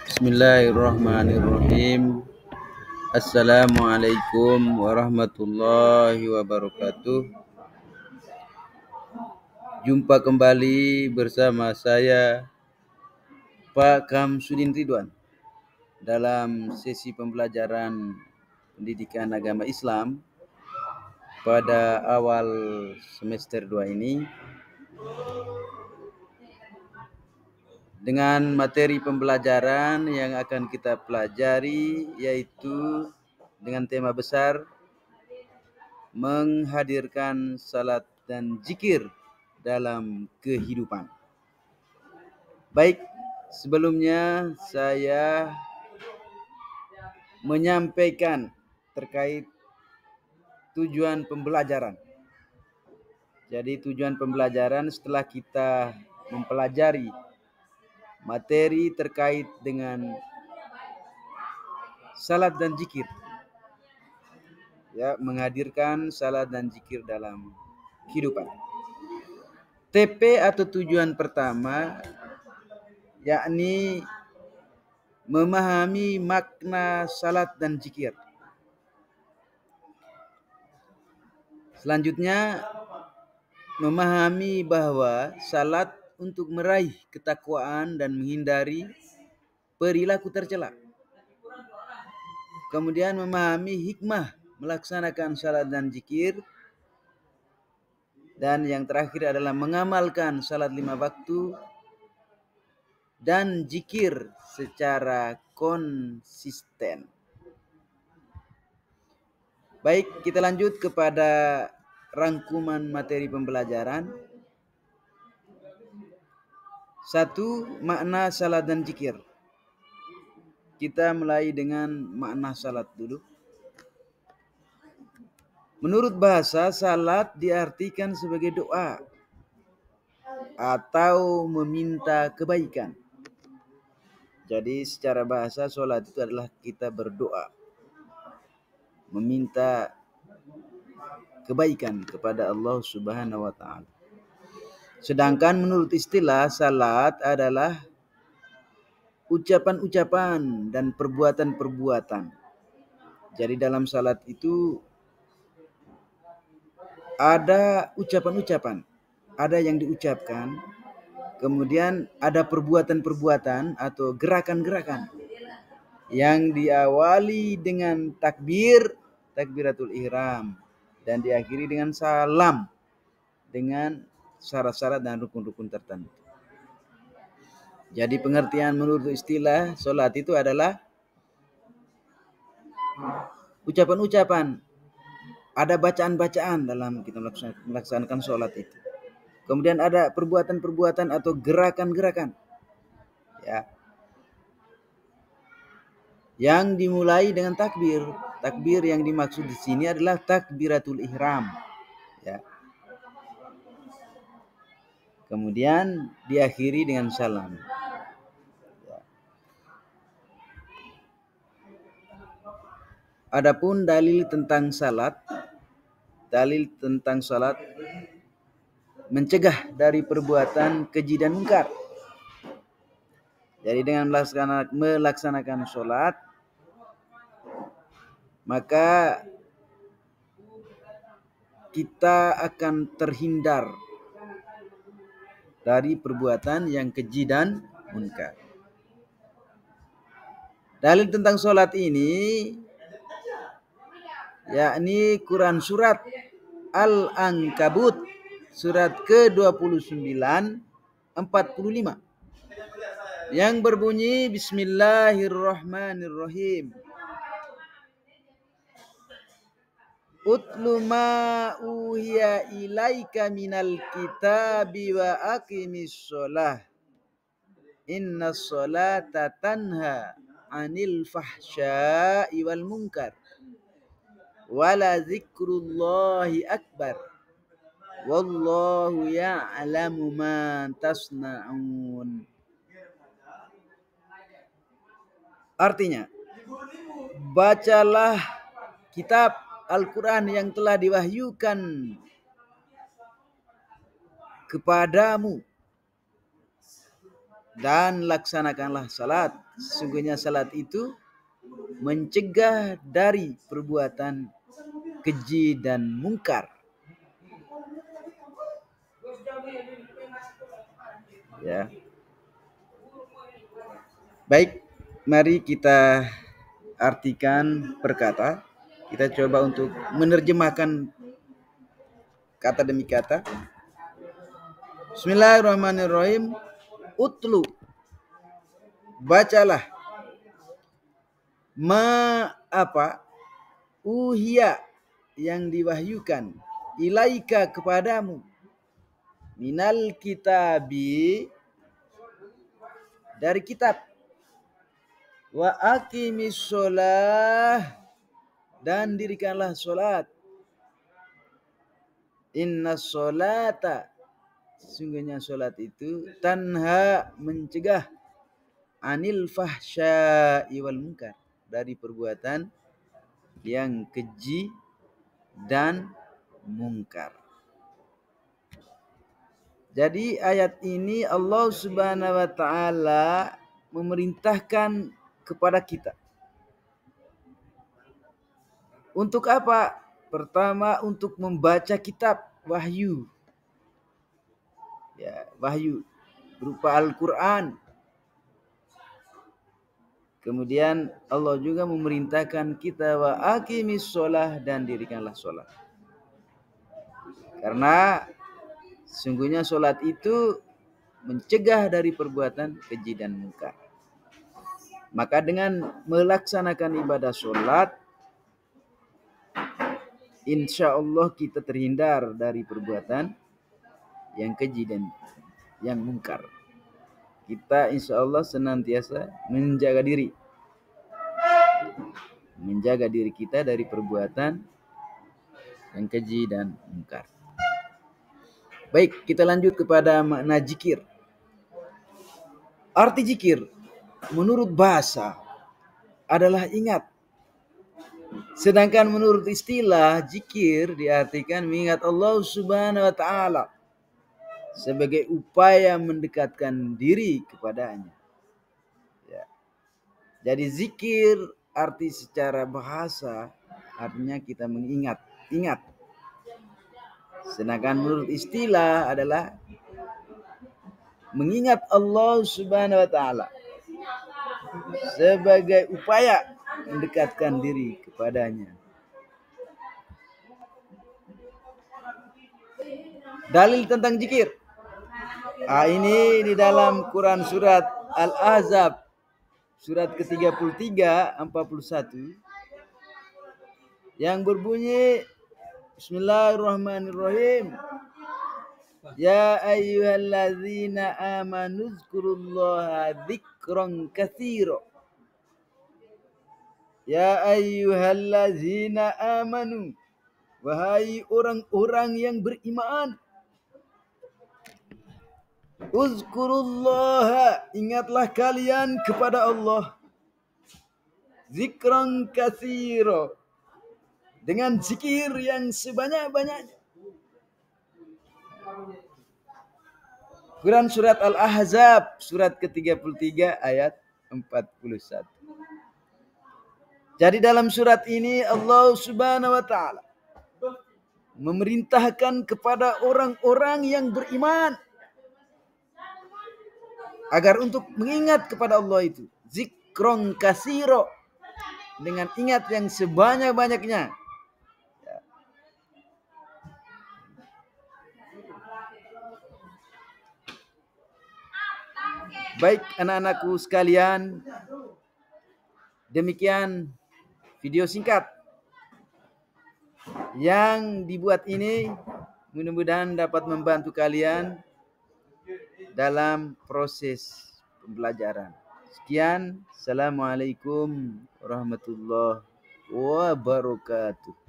Bismillahirrahmanirrahim. Assalamualaikum warahmatullahi wabarakatuh. Jumpa kembali bersama saya Pak Kamsudin Ridwan dalam sesi pembelajaran pendidikan agama Islam pada awal semester 2 ini dengan materi pembelajaran yang akan kita pelajari yaitu dengan tema besar menghadirkan salat dan zikir dalam kehidupan. Baik, sebelumnya saya menyampaikan terkait tujuan pembelajaran. Jadi tujuan pembelajaran setelah kita mempelajari materi terkait dengan salat dan zikir, ya, menghadirkan salat dan zikir dalam kehidupan. TP atau tujuan pertama yakni memahami makna salat dan zikir. Selanjutnya memahami bahwa salat untuk meraih ketakwaan dan menghindari perilaku tercela. Kemudian memahami hikmah melaksanakan salat dan zikir. Dan yang terakhir adalah mengamalkan salat 5 waktu dan zikir secara konsisten. Baik, kita lanjut kepada rangkuman materi pembelajaran. 1. Makna salat dan zikir. Kita mulai dengan makna salat dulu. Menurut bahasa, salat diartikan sebagai doa atau meminta kebaikan. Jadi secara bahasa salat itu adalah kita berdoa, meminta kebaikan kepada Allah Subhanahu wa taala. Sedangkan menurut istilah, salat adalah ucapan-ucapan dan perbuatan-perbuatan. Jadi dalam salat itu ada ucapan-ucapan, ada yang diucapkan, kemudian ada perbuatan-perbuatan atau gerakan-gerakan yang diawali dengan takbir, takbiratul ihram, dan diakhiri dengan salam dengan syarat-syarat dan rukun-rukun tertentu. Jadi pengertian menurut istilah salat itu adalah ucapan-ucapan, ada bacaan-bacaan dalam kita melaksanakan salat itu. Kemudian ada perbuatan-perbuatan atau gerakan-gerakan, ya, yang dimulai dengan takbir. Takbir yang dimaksud di sini adalah takbiratul ihram, ya. Kemudian diakhiri dengan salam. Ya. Adapun dalil tentang salat mencegah dari perbuatan keji dan mungkar. Jadi dengan melaksanakan salat, maka kita akan terhindar dari perbuatan yang keji dan munkar. Dalil tentang salat ini yakni Quran surat Al-Ankabut surat ke-29 45 yang berbunyi Bismillahirrahmanirrahim. Utlu ma uhiya ilaika minal kitabi wa aqimis shalah. Innas sholata tanha 'anil fahsya'i wal munkar. Wala zikrullahi akbar. Wallahu ya'lamu ma tasna'un. Artinya, bacalah kitab Al-Quran yang telah diwahyukan kepadamu dan laksanakanlah salat. Sesungguhnya salat itu mencegah dari perbuatan keji dan mungkar. Ya. Baik, mari kita artikan per kata. Kita coba untuk menerjemahkan kata demi kata. Bismillahirrahmanirrahim. Utlu, bacalah, apa uhiya, yang diwahyukan, ilaika, kepadamu, minal kitabi, dari kitab, wa aqimis sholah, dan dirikanlah sholat, inna sholata, sesungguhnya sholat itu, tanha, mencegah, anil fahsya'i wal munkar, dari perbuatan yang keji dan mungkar. Jadi ayat ini Allah Subhanahu wa taala memerintahkan kepada kita. Untuk apa? Pertama, untuk membaca kitab wahyu. Ya, wahyu berupa Al-Qur'an. Kemudian Allah juga memerintahkan kita wa aqimis sholah, dan dirikanlah sholat. Karena sesungguhnya sholat itu mencegah dari perbuatan keji dan mungkar. Maka dengan melaksanakan ibadah sholat, insya Allah kita terhindar dari perbuatan yang keji dan yang mungkar. Kita insya Allah senantiasa menjaga diri kita dari perbuatan yang keji dan mungkar. Baik, kita lanjut kepada makna zikir. Arti zikir menurut bahasa adalah ingat. Sedangkan menurut istilah, zikir diartikan mengingat Allah Subhanahu wa taala sebagai upaya mendekatkan diri kepadanya. Ya. Jadi zikir arti secara bahasa artinya kita mengingat, ingat. Sedangkan menurut istilah adalah mengingat Allah Subhanahu wa taala sebagai upaya mendekatkan diri kepadanya. Dalil tentang zikir. Ini di dalam Quran surat Al-Ahzab surat ke-33 41 yang berbunyi Bismillahirrahmanirrahim. Ya ayyuhalladzina amanu dzkurullaha dzikran katsira. Ya ayyuhalladzina amanu, wahai orang-orang yang beriman, uzkurullaha, ingatlah kalian kepada Allah, dzikran katsira, dengan zikir yang sebanyak-banyaknya. Quran surat Al-Ahzab surat ke-33 ayat 41. Jadi dalam surat ini Allah Subhanahu wa taala memerintahkan kepada orang-orang yang beriman agar untuk mengingat kepada Allah itu, zikron kasiro, dengan ingat yang sebanyak-banyaknya. Baik anak-anakku sekalian, demikian video singkat yang dibuat ini, mudah-mudahan dapat membantu kalian dalam proses pembelajaran. Sekian, assalamualaikum warahmatullahi wabarakatuh.